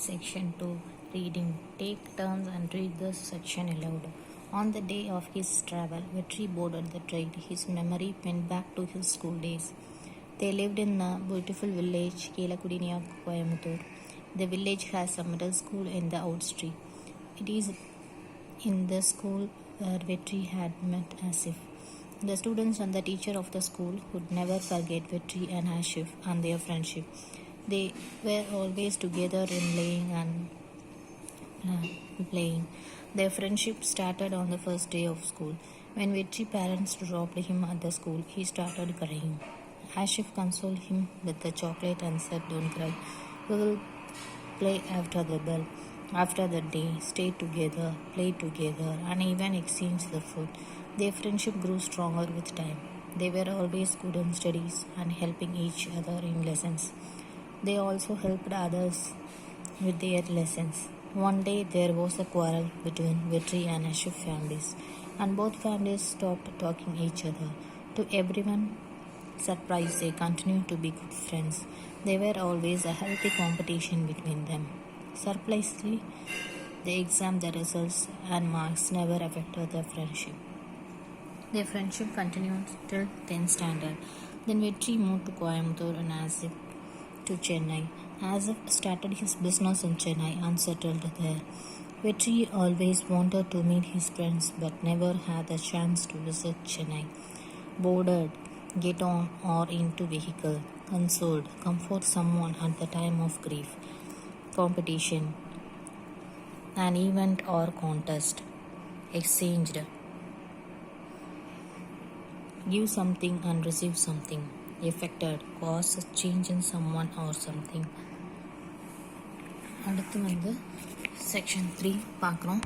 Section 2 Reading. Take turns and read this section aloud. On the day of his travel, Vetri boarded the train. His memory went back to his school days. They lived in a beautiful village, Kelakudi near Coimbatore. The village has a middle school in the outstreet. It is in the school where Vetri had met Asif. The students and the teacher of the school would never forget Vetri and Asif and their friendship. They were always together in laying and playing. Their friendship started on the first day of school. When Vetri parents dropped him at the school, he started crying. Asif consoled him with the chocolate and said, "Don't cry. We will play after the bell." After that day, stay together, play together, and even exchange the food. Their friendship grew stronger with time. They were always good in studies and helping each other in lessons. They also helped others with their lessons. One day there was a quarrel between Vetri and Asif families, and both families stopped talking each other. To everyone's surprise, they continued to be good friends. There were always a healthy competition between them. Surprisingly, the exam, the results, and marks never affected their friendship. Their friendship continued till 10th standard. Then Vetri moved to Coimbatore and Asif to Chennai. Asif started his business in Chennai and settled there. Vetri always wanted to meet his friends but never had the chance to visit Chennai. Boarded, get on or into vehicle, consoled, comfort someone at the time of grief, competition, an event or contest, exchanged, give something and receive something, affected, cause a change in someone or something. அடுத்து வந்து section 3 பார்க்குறோம்.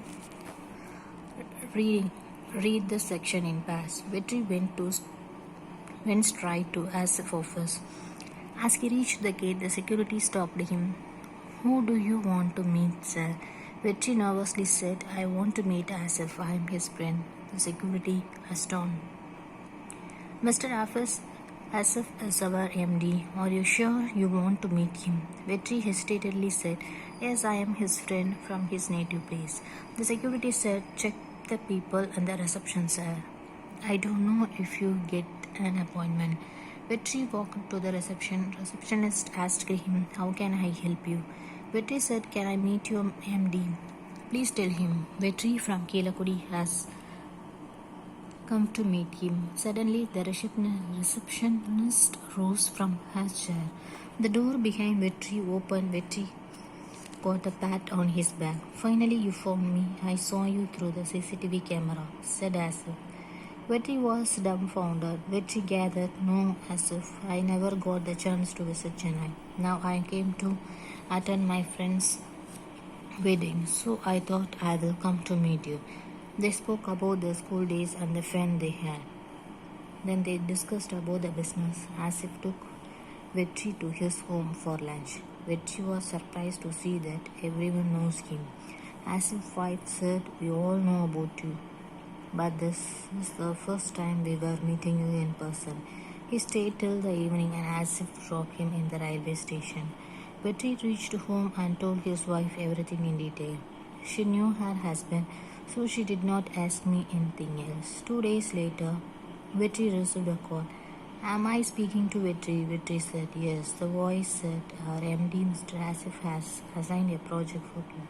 Read the section in past. Vetri went straight to Asif office. As he reached the gate, the security stopped him. "Who do you want to meet, sir?" Vetri nervously said, "I want to meet Asif. I am his friend." The security astonished. "Mr. Asif is our MD. Are you sure you want to meet him?" Vetri hesitantly said, "Yes, I am his friend from his native place." The security said, "Check the people in the reception, sir. I don't know if you get an appointment." Vetri walked to the reception. Receptionist asked him, "How can I help you?" Vetri said, "Can I meet your MD? Please tell him Vetri from Kelakudi has come to meet him." Suddenly, the receptionist rose from her chair. The door behind Vetri opened. Vetri got a pat on his back. "Finally, you found me. I saw you through the CCTV camera," said Asif. Vetri was dumbfounded. Vetri gathered, "No, Asif, I never got the chance to visit Chennai. Now I came to attend my friend's wedding, so I thought I will come to meet you." They spoke about their school days and the fun they had. Then they discussed about the business. Asif took Vetri to his home for lunch. Vetri was surprised to see that everyone knows him. Asif's wife said, "We all know about you, but this is the first time we were meeting you in person." He stayed till the evening and Asif dropped him in the railway station. Vetri reached home and told his wife everything in detail. She knew her husband, so she did not ask me anything else. 2 days later, Vetri received a call. "Am I speaking to Vetri?" Vetri said, "Yes." The voice said, "Our MD, Mr. Asif, has assigned a project for you.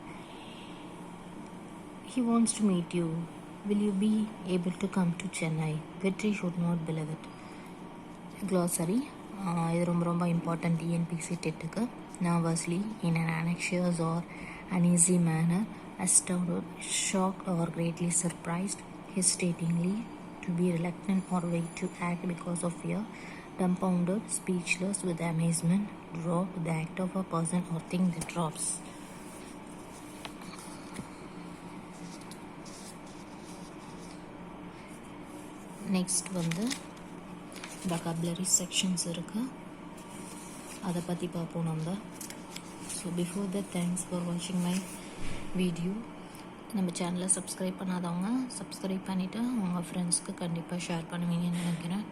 He wants to meet you. Will you be able to come to Chennai?" Vetri should not believe it. Glossary. இது ரொம்ப important TNPSC டெட்டுக்கு. Nervously, in an anxious or uneasy manner, astounded, shocked or greatly surprised, hesitatingly, to be reluctant or weak to act because of fear, dumbfounded, speechless with amazement, dropped, the act of a person or thing that drops. Next வந்து vocabulary sections இருக்குது, அதை பற்றி பார்ப்போம் நம்ம. So before that, thanks for வாட்சிங் my video. நம்ம சேனலை subscribe பண்ணாதவங்க சப்ஸ்கிரைப் பண்ணிவிட்டு உங்கள் ஃப்ரெண்ட்ஸ்க்கு கண்டிப்பாக ஷேர் பண்ணுவீங்கன்னு நினைக்கிறேன்.